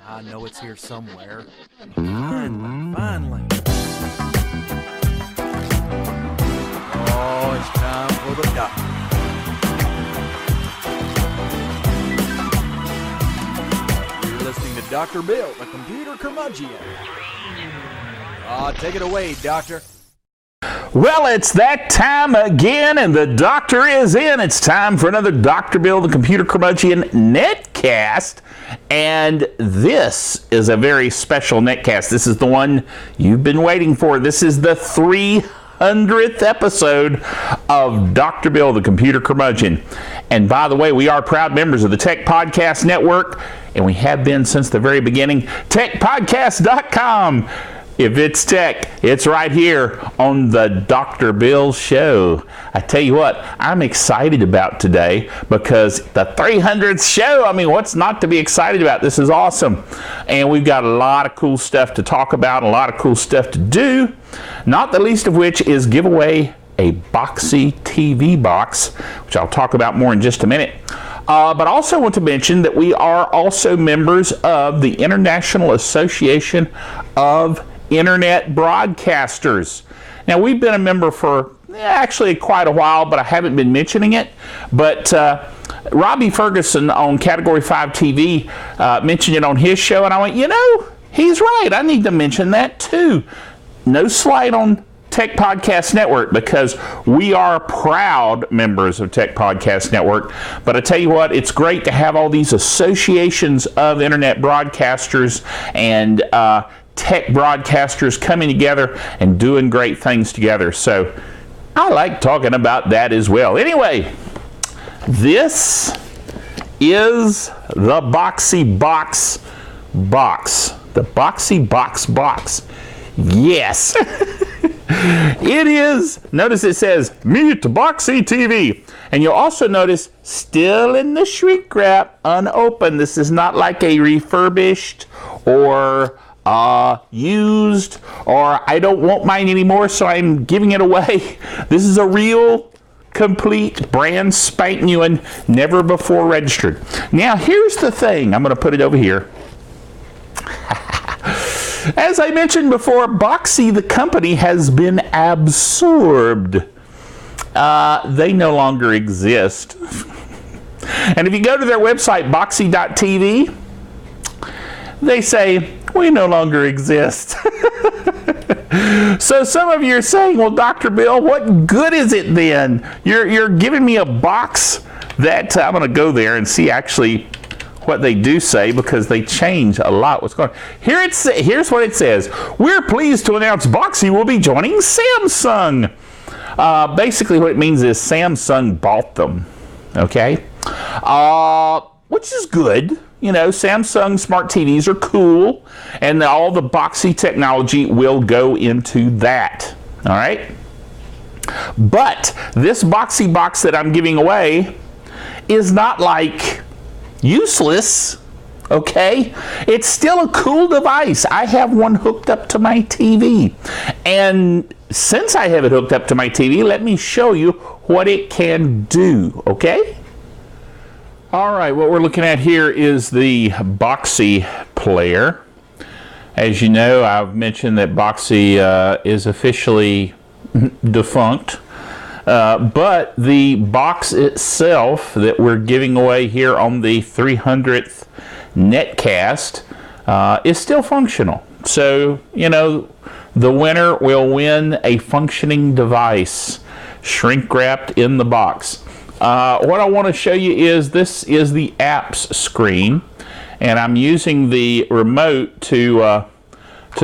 I know it's here somewhere. Finally. Oh, it's time for the doctor. You're listening to Dr. Bill, the computer curmudgeon. Take it away, Doctor. Well, it's that time again, and the doctor is in. It's time for another Dr. Bill, the computer curmudgeon netcast. And this is a very special netcast. This is the one you've been waiting for. This is the 300th episode of Dr. Bill, the computer curmudgeon. And by the way, we are proud members of the Tech Podcast Network, and we have been since the very beginning. TechPodcast.com. If it's tech, it's right here on the Dr. Bill Show. I tell you what, I'm excited about today because the 300th show, I mean, what's not to be excited about? This is awesome. And we've got a lot of cool stuff to talk about, a lot of cool stuff to do, not the least of which is give away a Boxee TV box, which I'll talk about more in just a minute. But I also want to mention that we are also members of the International Association of Internet Broadcasters. Now, we've been a member for actually quite a while, but I haven't been mentioning it. But Robbie Ferguson on Category 5 TV mentioned it on his show, and I went, you know, he's right. I need to mention that too. No slight on Tech Podcast Network, because we are proud members of Tech Podcast Network. But I tell you what, it's great to have all these associations of internet broadcasters and tech broadcasters coming together and doing great things together. So I like talking about that as well. Anyway, this is the Boxee box. The Boxee box. Yes. It is. Notice it says, Meet Boxee TV. And you'll also notice, still in the shrink wrap, unopened. This is not like a refurbished or used, or I don't want mine anymore, so I'm giving it away. This is a real, complete, brand spank new and never before registered. Now, here's the thing. I'm going to put it over here. As I mentioned before, Boxee, the company, has been absorbed. They no longer exist. And if you go to their website, boxee.tv, they say, we no longer exist. So some of you are saying, well, Dr. Bill, what good is it then? You're giving me a box that I'm going to go there and see actually what they do say, because they change a lot what's going on. Here's what it says. We're pleased to announce Boxee will be joining Samsung. Basically what it means is Samsung bought them. Okay? Which is good. You know, Samsung smart TVs are cool, and all the Boxee technology will go into that. All right? But this Boxee box that I'm giving away is not like useless, okay? It's still a cool device. I have one hooked up to my TV. And since I have it hooked up to my TV, let me show you what it can do, okay? All right, what we're looking at here is the Boxee player. As you know, I've mentioned that Boxee is officially defunct. But the box itself that we're giving away here on the 300th netcast is still functional. So, you know, the winner will win a functioning device, shrink wrapped in the box. What I want to show you is this is the apps screen, and I'm using the remote to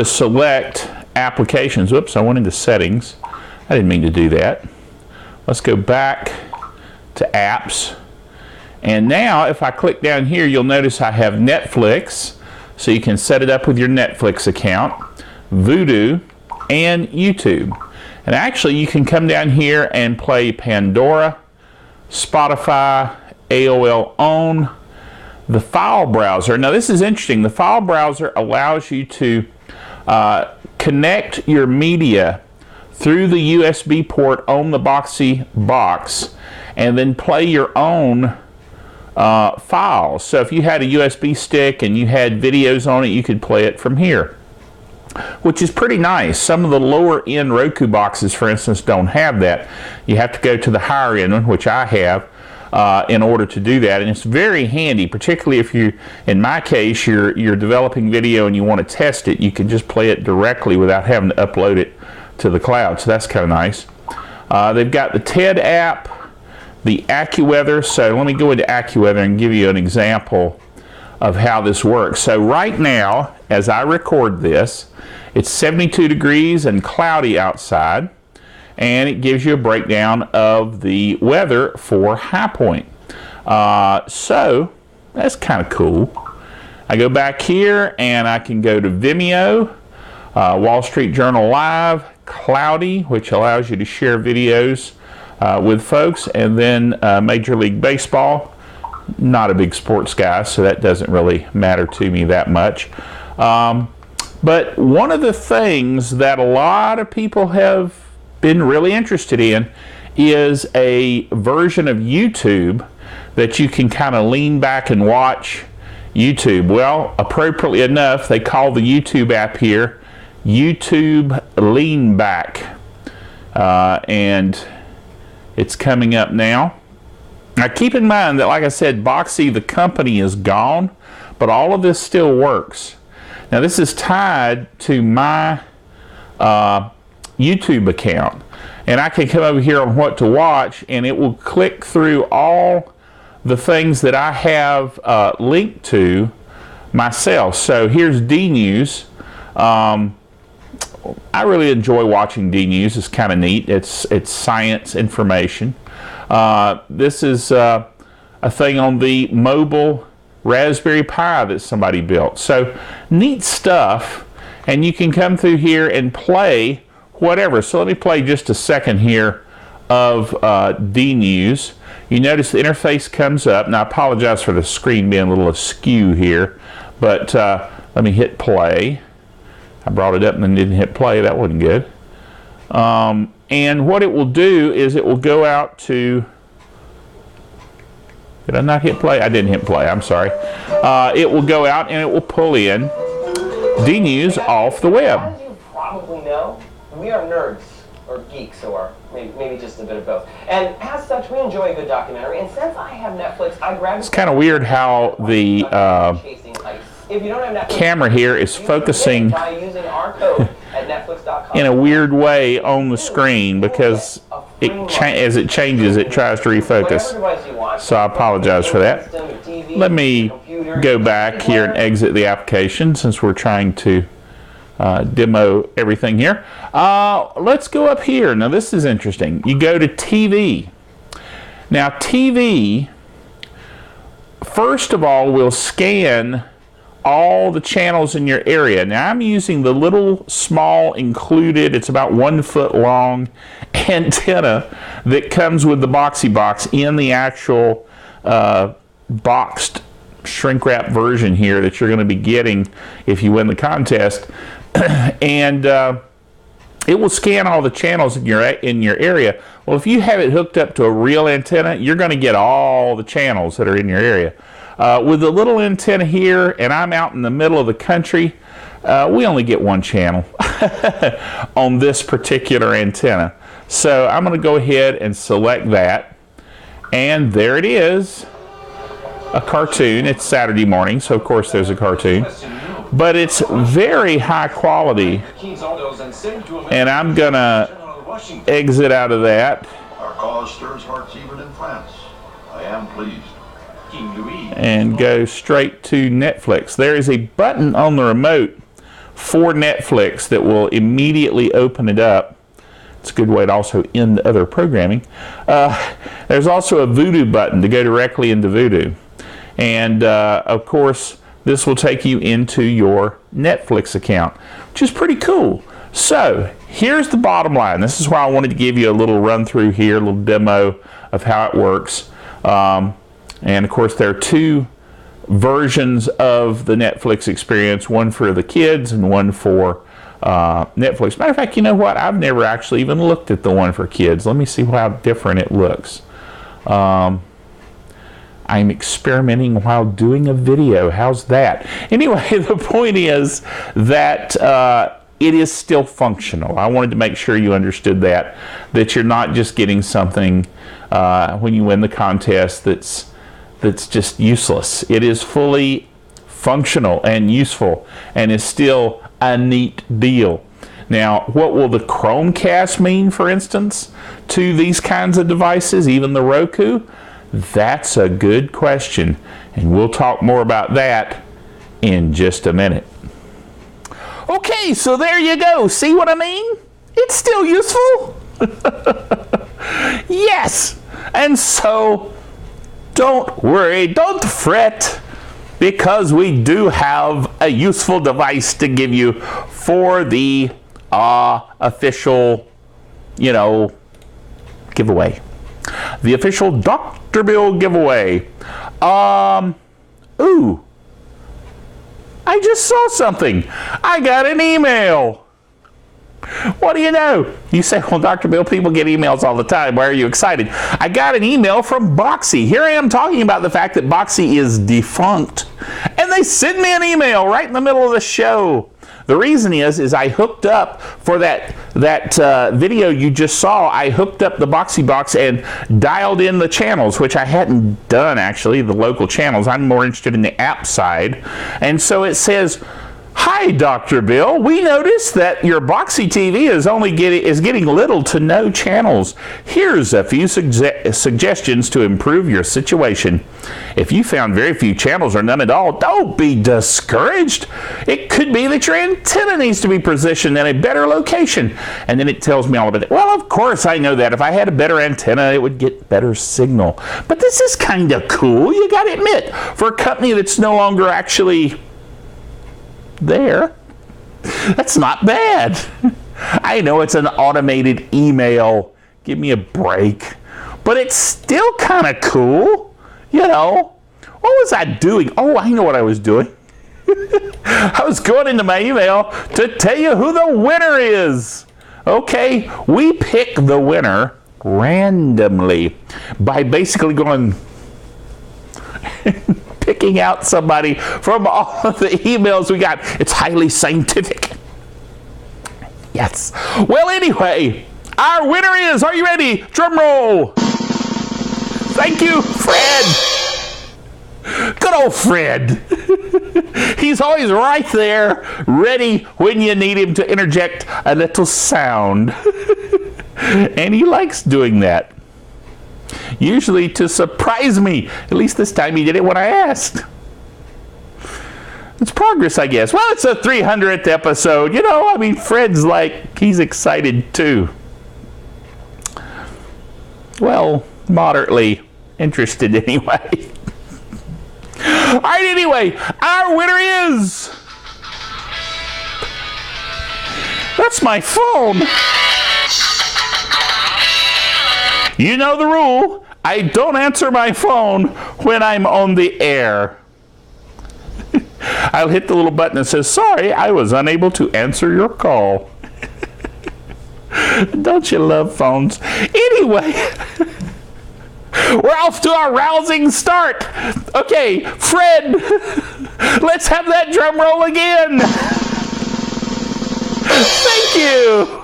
select applications. Whoops, I went into settings. I didn't mean to do that. Let's go back to apps. And now if I click down here, you'll notice I have Netflix, so you can set it up with your Netflix account, Voodoo, and YouTube. And actually you can come down here and play Pandora, Spotify, AOL ON, the file browser. Now this is interesting. The file browser allows you to connect your media through the USB port on the Boxee box and then play your own files. So if you had a USB stick and you had videos on it, you could play it from here, which is pretty nice. Some of the lower end Roku boxes, for instance, don't have that. You have to go to the higher end one, which I have, in order to do that. And it's very handy, particularly if you, in my case, you're developing video and you want to test it. You can just play it directly without having to upload it to the cloud. So that's kind of nice. They've got the TED app, the AccuWeather. So let me go into AccuWeather and give you an example of how this works. So right now, as I record this, it's 72 degrees and cloudy outside, and it gives you a breakdown of the weather for High Point. So that's kind of cool. I go back here and I can go to Vimeo, Wall Street Journal Live, Cloudy, which allows you to share videos with folks, and then Major League Baseball. Not a big sports guy, so that doesn't really matter to me that much. But one of the things that a lot of people have been really interested in is a version of YouTube that you can kind of lean back and watch YouTube. Well, appropriately enough, they call the YouTube app here YouTube Lean Back. And it's coming up now. Now keep in mind that, like I said, Boxee, the company, is gone, but all of this still works. Now this is tied to my YouTube account, and I can come over here on what to watch, and it will click through all the things that I have linked to myself. So here's D News. I really enjoy watching D News. It's kind of neat. It's science information. This is a thing on the mobile Raspberry Pi that somebody built. So neat stuff, and you can come through here and play whatever. So let me play just a second here of D News. You notice the interface comes up. Now I apologize for the screen being a little askew here, but let me hit play. I brought it up and then didn't hit play. That wasn't good. And what it will do is it will go out to... Did I not hit play? I didn't hit play. I'm sorry. It will go out and it will pull in D News off the web. As you probably know, we are nerds, or geeks, or maybe just a bit of both. And as such, we enjoy a good documentary. And since I have Netflix, I grabbed... It's kind of weird how the camera here is focusing in a weird way on the screen, because as it changes, it tries to refocus. So I apologize for that. Let me go back here and exit the application since we're trying to demo everything here. Let's go up here. Now this is interesting. You go to TV. Now TV, first of all, will scan all the channels in your area. Now I'm using the little small included, it's about 1 foot long antenna that comes with the Boxee box in the actual boxed shrink wrap version here that you're going to be getting if you win the contest. And it will scan all the channels in your area. Well, if you have it hooked up to a real antenna, you're going to get all the channels that are in your area. With the little antenna here, and I'm out in the middle of the country, we only get one channel on this particular antenna. So I'm going to go ahead and select that, and there it is, a cartoon. It's Saturday morning, so of course there's a cartoon, but it's very high quality, and I'm going to exit out of that. Our cause stirs hearts even in France. I am pleased. And go straight to Netflix. There is a button on the remote for Netflix that will immediately open it up. It's a good way to also end other programming. There's also a Voodoo button to go directly into Voodoo. And of course, this will take you into your Netflix account, which is pretty cool. So here's the bottom line. This is why I wanted to give you a little run through here, a little demo of how it works. And of course, there are two versions of the Netflix experience, one for the kids and one for Netflix. Matter of fact, you know what? I've never actually even looked at the one for kids. Let me see how different it looks. I'm experimenting while doing a video. How's that? Anyway, the point is that it is still functional. I wanted to make sure you understood that you're not just getting something when you win the contest that's just useless. It is fully functional and useful and is still a neat deal. Now, what will the Chromecast mean, for instance, to these kinds of devices, even the Roku? That's a good question, and we'll talk more about that in just a minute. Okay, so there you go. See what I mean? It's still useful. Yes. And so, don't worry, don't fret, because we do have a useful device to give you for the official, giveaway. The official Dr. Bill giveaway. Ooh. I just saw something. I got an email. What do you know? You say, well, Dr. Bill, people get emails all the time. Why are you excited? I got an email from Boxy. Here I am talking about the fact that Boxy is defunct. And they sent me an email right in the middle of the show. The reason is I hooked up for that video you just saw. I hooked up the Boxy box and dialed in the channels, which I hadn't done, actually, the local channels. I'm more interested in the app side. And so it says, "Hi, Dr. Bill. We noticed that your Boxy TV is getting little to no channels. Here's a few suggestions to improve your situation. If you found very few channels or none at all, don't be discouraged. It could be that your antenna needs to be positioned in a better location." And then it tells me all about it. Well, of course I know that. If I had a better antenna, it would get better signal. But this is kind of cool, you got to admit, for a company that's no longer actually there. That's not bad. I know it's an automated email. Give me a break. But it's still kind of cool. What was I doing? Oh, I know what I was doing. I was going into my email to tell you who the winner is. Okay, we pick the winner randomly by basically going picking out somebody from all of the emails we got. It's highly scientific. Yes. Well, anyway, our winner is, are you ready? Drum roll. Thank you, Fred. Good old Fred. He's always right there, ready when you need him to interject a little sound. And he likes doing that. Usually to surprise me. At least this time he did it when I asked. It's progress, I guess. Well, it's a 300th episode. Fred's he's excited too. Well, moderately interested anyway. All right, anyway, our winner is... That's my phone. You know the rule. I don't answer my phone when I'm on the air. I'll hit the little button that says, "Sorry, I was unable to answer your call." Don't you love phones? Anyway, we're off to our rousing start. Okay, Fred, let's have that drum roll again. Thank you.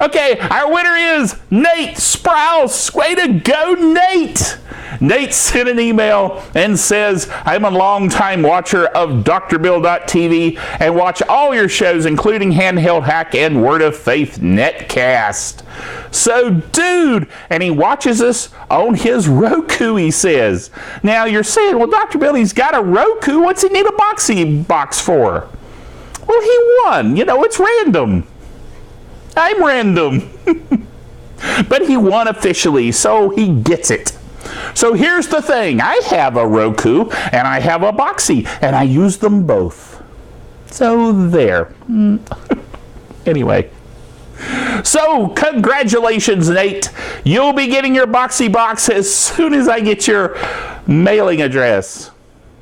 Okay, our winner is Nate Sprouse. Way to go, Nate. Nate sent an email and says, "I'm a longtime watcher of drbill.tv and watch all your shows, including Handheld Hack and Word of Faith Netcast." So, dude, and he watches us on his Roku, he says. Now, you're saying, well, Dr. Bill, he's got a Roku. What's he need a Boxy box for? Well, he won. It's random. I'm random. But he won officially, so he gets it. So here's the thing. I have a Roku and I have a Boxy, and I use them both. So there. Anyway. So congratulations, Nate. You'll be getting your Boxy box as soon as I get your mailing address.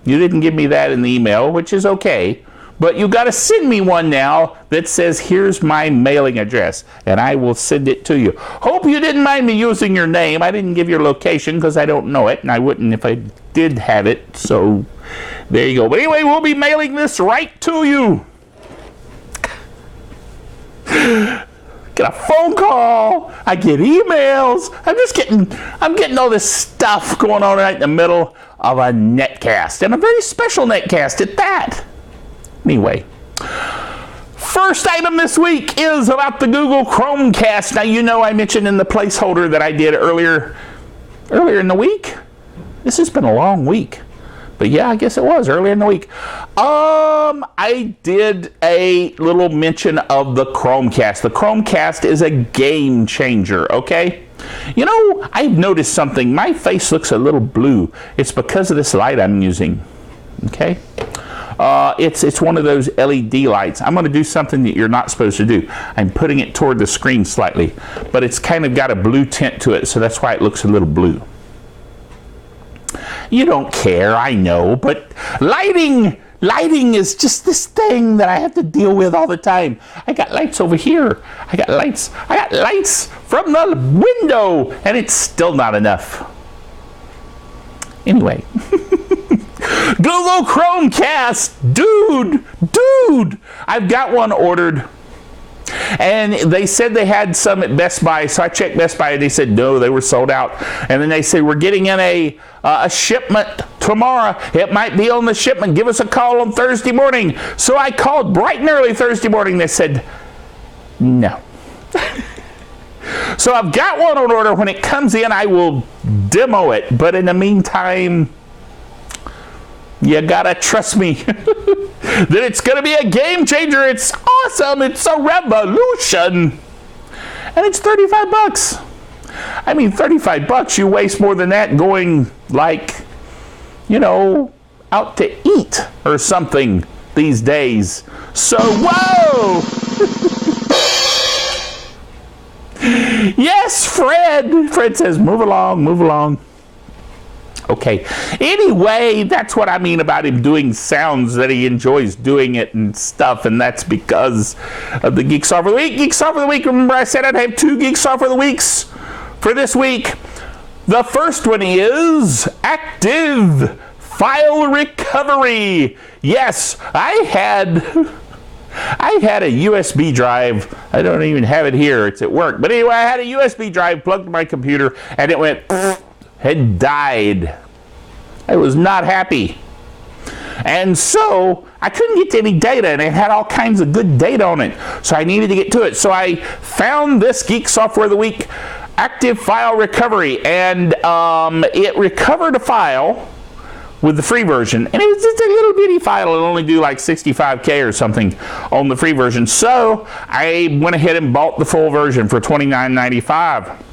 You didn't give me that in the email, which is okay. But you got to send me one now that says, here's my mailing address, and I will send it to you. Hope you didn't mind me using your name. I didn't give your location because I don't know it, and I wouldn't if I did have it. So there you go. But anyway, we'll be mailing this right to you. Get a phone call. I get emails. I'm getting all this stuff going on right in the middle of a netcast, and a very special netcast at that. Anyway, first item this week is about the Google Chromecast. Now, you know I mentioned in the placeholder that I did earlier in the week. This has been a long week. But yeah, I guess it was earlier in the week. I did a little mention of the Chromecast. The Chromecast is a game changer, okay? You know, I've noticed something. My face looks a little blue. It's because of this light I'm using, okay? It's one of those LED lights. I'm going to do something that you're not supposed to do. I'm putting it toward the screen slightly, but it's kind of got a blue tint to it, so that's why it looks a little blue. You don't care, I know, but lighting is just this thing that I have to deal with all the time. I got lights over here. I got lights from the window, and it's still not enough. Anyway. Google Chromecast, dude, I've got one ordered, and they said they had some at Best Buy, so I checked Best Buy, and they said no, they were sold out, and then they said we're getting in a shipment tomorrow. It might be on the shipment. Give us a call on Thursday morning. So I called bright and early Thursday morning. They said no. So I've got one on order. When it comes in, I will demo it, but in the meantime, you gotta trust me that it's gonna be a game changer. It's awesome. It's a revolution. And it's $35. I mean, $35, you waste more than that going, like, you know, out to eat or something these days. So, whoa! Yes, Fred. Fred says, move along. Okay. Anyway, that's what I mean about him doing sounds, that he enjoys doing it and stuff, and that's because of the Geek Software of the Week. Geek Software of the Week, remember I said I'd have 2 Geek Software of the Weeks for this week. The first one is Active File Recovery. Yes, I had a USB drive. I don't even have it here. It's at work. But anyway, I had a USB drive plugged to my computer, and it went had died. I was not happy. And so I couldn't get to any data, and it had all kinds of good data on it. So I needed to get to it. So I found this Geek Software of the Week, Active File Recovery, and it recovered a file with the free version, and it was just a little bitty file. It'll only do like 65K or something on the free version. So I went ahead and bought the full version for $29.95.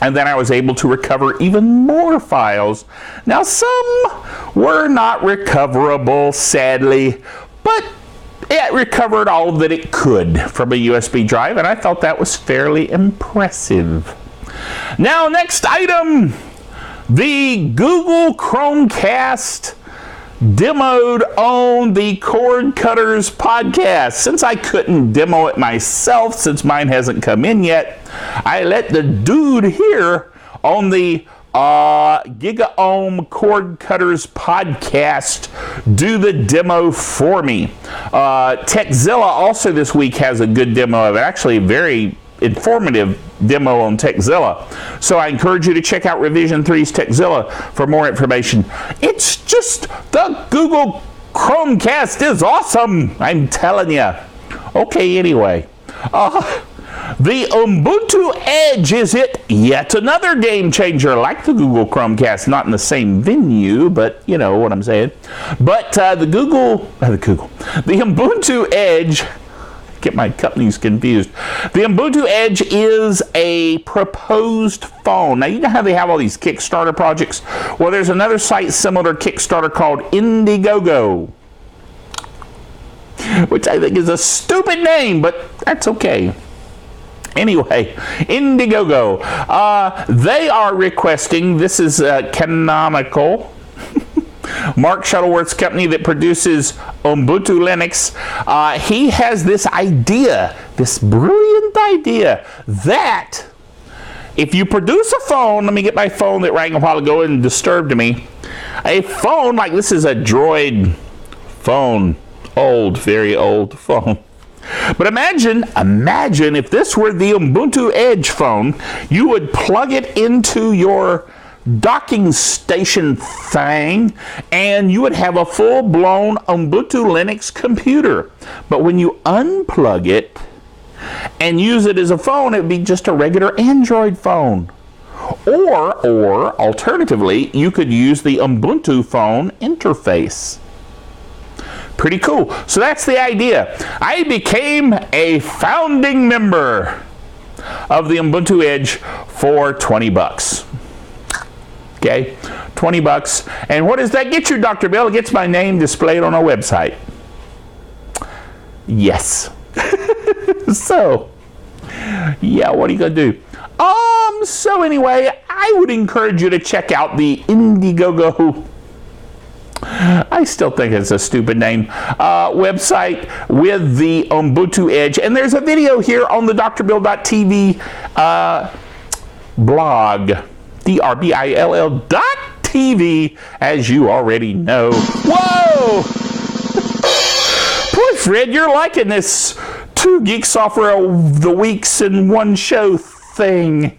And then I was able to recover even more files. Now, some were not recoverable, sadly, but it recovered all that it could from a USB drive, and I thought that was fairly impressive. Now, next item, the Google Chromecast demoed on the Cord Cutters podcast. Since I couldn't demo it myself, since mine hasn't come in yet, I let the dude here on the GigaOm Cord Cutters podcast do the demo for me. TechZilla also this week has a good demo of it, actually a very informative demo on TechZilla. So I encourage you to check out Revision 3's TechZilla for more information. It's just, the Google Chromecast is awesome, I'm telling you. Okay, anyway. The Ubuntu Edge is yet another game changer, like the Google Chromecast, not in the same venue, but you know what I'm saying. But the Ubuntu Edge, get my companies confused. The Ubuntu Edge is a proposed phone. Now, you know how they have all these Kickstarter projects? Well, there's another site similar to Kickstarter called Indiegogo, which I think is a stupid name, but that's okay. Anyway, Indiegogo, they are requesting, this is canonical, Mark Shuttleworth's company that produces Ubuntu Linux, he has this idea, this brilliant idea, that if you produce a phone, let me get my phone that rang a while ago and disturbed me. A phone, like this is a Droid phone, old, very old phone. But imagine if this were the Ubuntu Edge phone, you would plug it into your docking station thing, and you would have a full-blown Ubuntu Linux computer. But when you unplug it and use it as a phone, it would be just a regular Android phone. Or alternatively, you could use the Ubuntu phone interface. Pretty cool. So that's the idea. I became a founding member of the Ubuntu Edge for 20 bucks. Okay, 20 bucks. And what does that get you, Dr. Bill? It gets my name displayed on our website. Yes. So, yeah, what are you going to do? So anyway, I would encourage you to check out the Indiegogo, I still think it's a stupid name, website with the Ubuntu Edge. And there's a video here on the drbill.tv blog, drbill.tv, as you already know. Whoa! Boy, Fred, you're liking this 2 Geek Software of the Weeks in one show thing.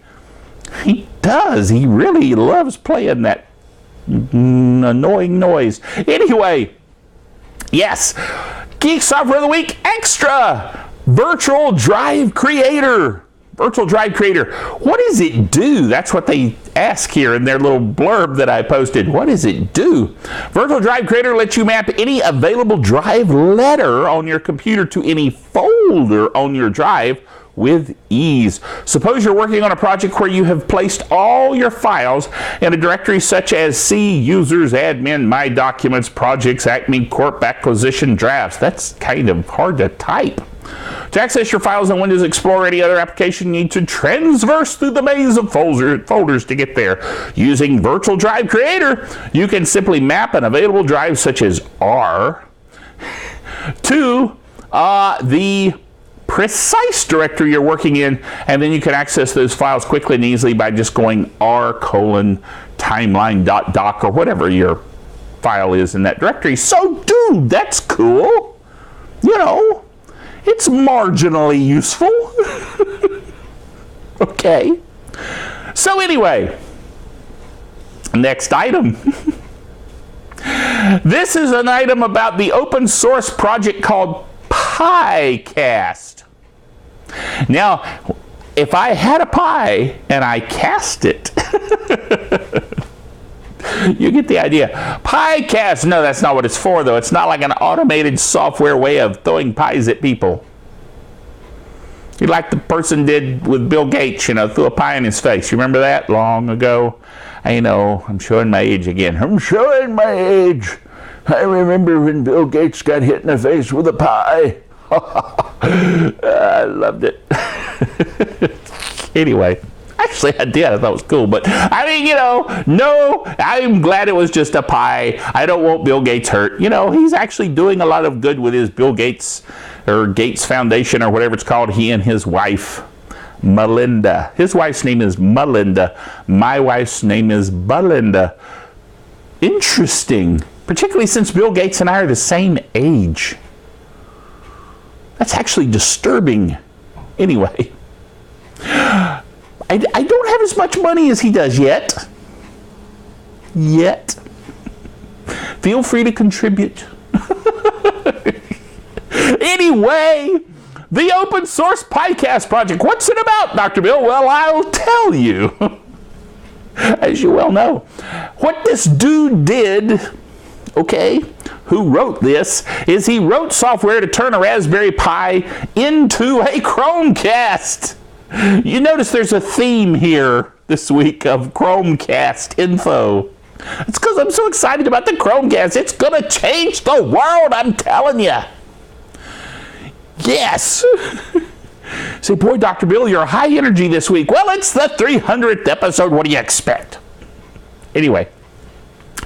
He does. He really loves playing that annoying noise. Anyway, yes, Geek Software of the Week Extra, Virtual Drive Creator. Virtual Drive Creator. What does it do? That's what they ask here in their little blurb that I posted. What does it do? Virtual Drive Creator lets you map any available drive letter on your computer to any folder on your drive with ease. Suppose you're working on a project where you have placed all your files in a directory such as C, users, admin, my documents, projects, Acme Corp, acquisition, drafts. That's kind of hard to type. To access your files in Windows Explorer or any other application, you need to transverse through the maze of folders to get there. Using Virtual Drive Creator, you can simply map an available drive such as R to the precise directory you're working in, and then you can access those files quickly and easily by just going r:\timeline.doc or whatever your file is in that directory. So, dude, that's cool. You know, it's marginally useful. Okay. So anyway, next item. This is an item about the open source project called PiCast. Now, if I had a pie and I cast it, you get the idea. PiCast, no, that's not what it's for, though. It's not like an automated software way of throwing pies at people. Like the person did with Bill Gates, you know, threw a pie in his face. You remember that long ago? I know, I'm showing my age again. I'm showing my age. I remember when Bill Gates got hit in the face with a pie. I loved it. Anyway, actually I did. I thought it was cool. But, I mean, you know, no, I'm glad it was just a pie. I don't want Bill Gates hurt. You know, he's actually doing a lot of good with his Bill Gates or Gates Foundation or whatever it's called. He and his wife, Melinda. His wife's name is Melinda. My wife's name is Belinda. Interesting. Particularly since Bill Gates and I are the same age. That's actually disturbing. Anyway. I don't have as much money as he does yet. Feel free to contribute. Anyway, the open source PiCast project. What's it about, Dr. Bill? Well, I'll tell you. As you well know. What this dude did, okay, who wrote this, is he wrote software to turn a Raspberry Pi into a Chromecast. You notice there's a theme here this week of Chromecast info. It's because I'm so excited about the Chromecast. It's going to change the world, I'm telling you. Yes. Say, boy, Dr. Bill, you're high energy this week. Well, it's the 300th episode. What do you expect? Anyway,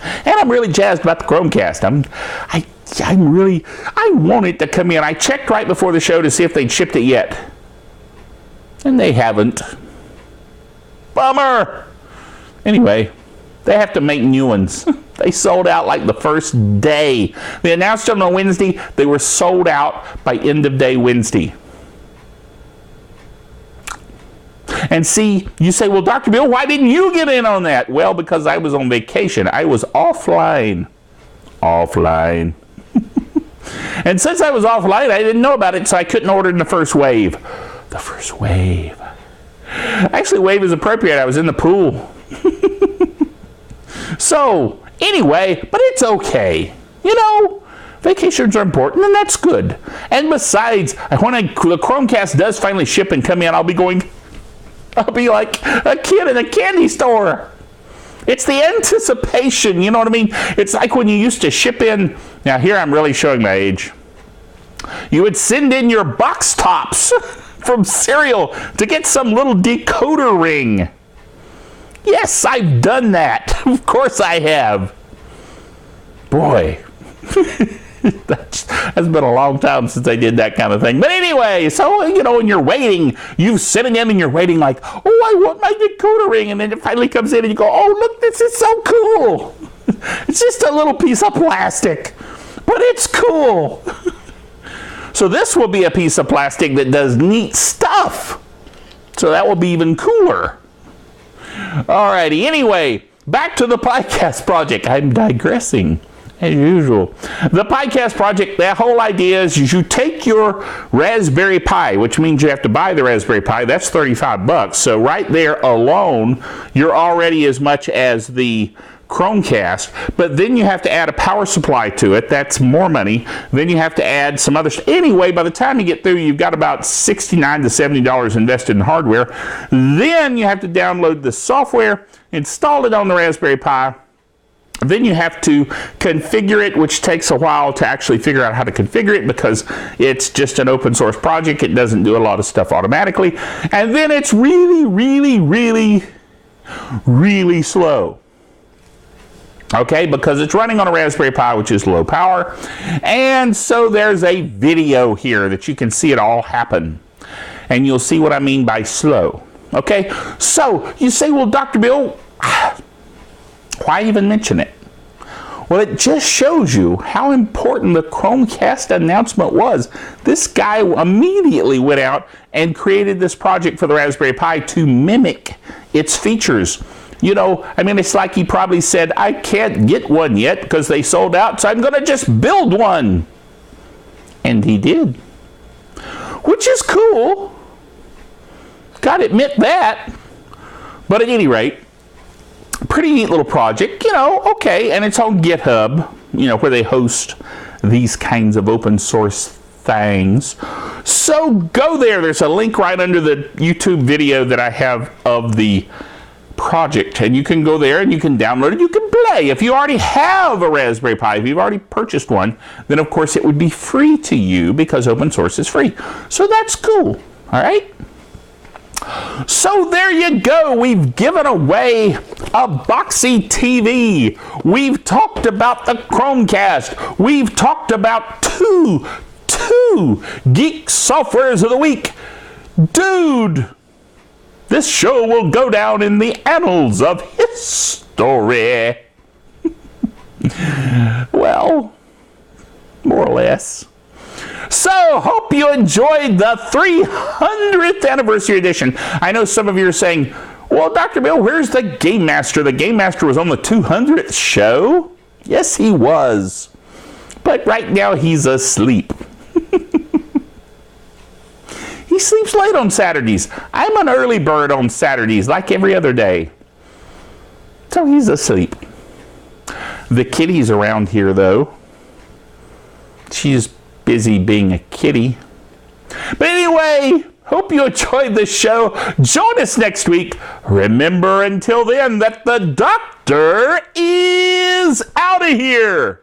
And I'm really jazzed about the Chromecast. I want it to come in. I checked right before the show to see if they'd shipped it yet. And they haven't. Bummer. Anyway, they have to make new ones. They sold out like the first day. They announced them on Wednesday. They were sold out by end of day Wednesday. And see, you say, well, Dr. Bill, why didn't you get in on that? Well, because I was on vacation. I was offline. And since I was offline, I didn't know about it, so I couldn't order in the first wave. The first wave. Actually, wave is appropriate. I was in the pool. So, anyway, but it's okay. You know, vacations are important, and that's good. And besides, when the Chromecast does finally ship and come in, I'll be like a kid in a candy store. It's the anticipation, you know what I mean? It's like when you used to ship in, now here I'm really showing my age. You would send in your box tops from cereal to get some little decoder ring. Yes, I've done that. Of course I have. Boy. That's been a long time since I did that kind of thing. But anyway, so, you know, when you're waiting, you're sitting in and you're waiting like, oh, I want my decoder ring. And then it finally comes in and you go, oh, look, this is so cool. It's just a little piece of plastic, but it's cool. So this will be a piece of plastic that does neat stuff. So that will be even cooler. Alrighty, anyway, back to the PiCast project. I'm digressing. As usual. The PiCast project, that whole idea is you take your Raspberry Pi, which means you have to buy the Raspberry Pi. That's $35. So right there alone, you're already as much as the Chromecast. But then you have to add a power supply to it. That's more money. Then you have to add some other stuff. Anyway, by the time you get through, you've got about $69 to $70 invested in hardware. Then you have to download the software, install it on the Raspberry Pi. Then you have to configure it, which takes a while to actually figure out how to configure it because it's just an open source project. It doesn't do a lot of stuff automatically. And then it's really, really, really, really slow. Okay, because it's running on a Raspberry Pi, which is low power. And so there's a video here that you can see it all happen. And you'll see what I mean by slow. Okay, so you say, well, Dr. Bill, why even mention it? Well, it just shows you how important the Chromecast announcement was. This guy immediately went out and created this project for the Raspberry Pi to mimic its features. You know, I mean, it's like he probably said, I can't get one yet because they sold out, so I'm going to just build one. And he did. Which is cool. Gotta admit that. But at any rate, pretty neat little project, you know, okay, and it's on GitHub, you know, where they host these kinds of open source things. So go there. There's a link right under the YouTube video that I have of the project, and you can go there and you can download it. You can play. If you already have a Raspberry Pi, if you've already purchased one, then of course it would be free to you because open source is free. So that's cool. All right. So there you go. We've given away a Boxy TV. We've talked about the Chromecast. We've talked about two Geek Softwares of the Week. Dude, this show will go down in the annals of history. Well, more or less. So, hope you enjoyed the 300th anniversary edition. I know some of you are saying, well, Dr. Bill, where's the Game Master? The Game Master was on the 200th show. Yes, he was. But right now, he's asleep. He sleeps late on Saturdays. I'm an early bird on Saturdays, like every other day. So he's asleep. The kitty's around here, though. She's busy being a kitty. But anyway, hope you enjoyed the show. Join us next week. Remember until then that the doctor is out of here.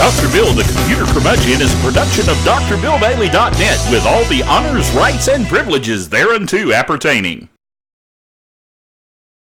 Dr. Bill, the Computer Curmudgeon, is a production of drbillbailey.net with all the honors, rights, and privileges thereunto appertaining.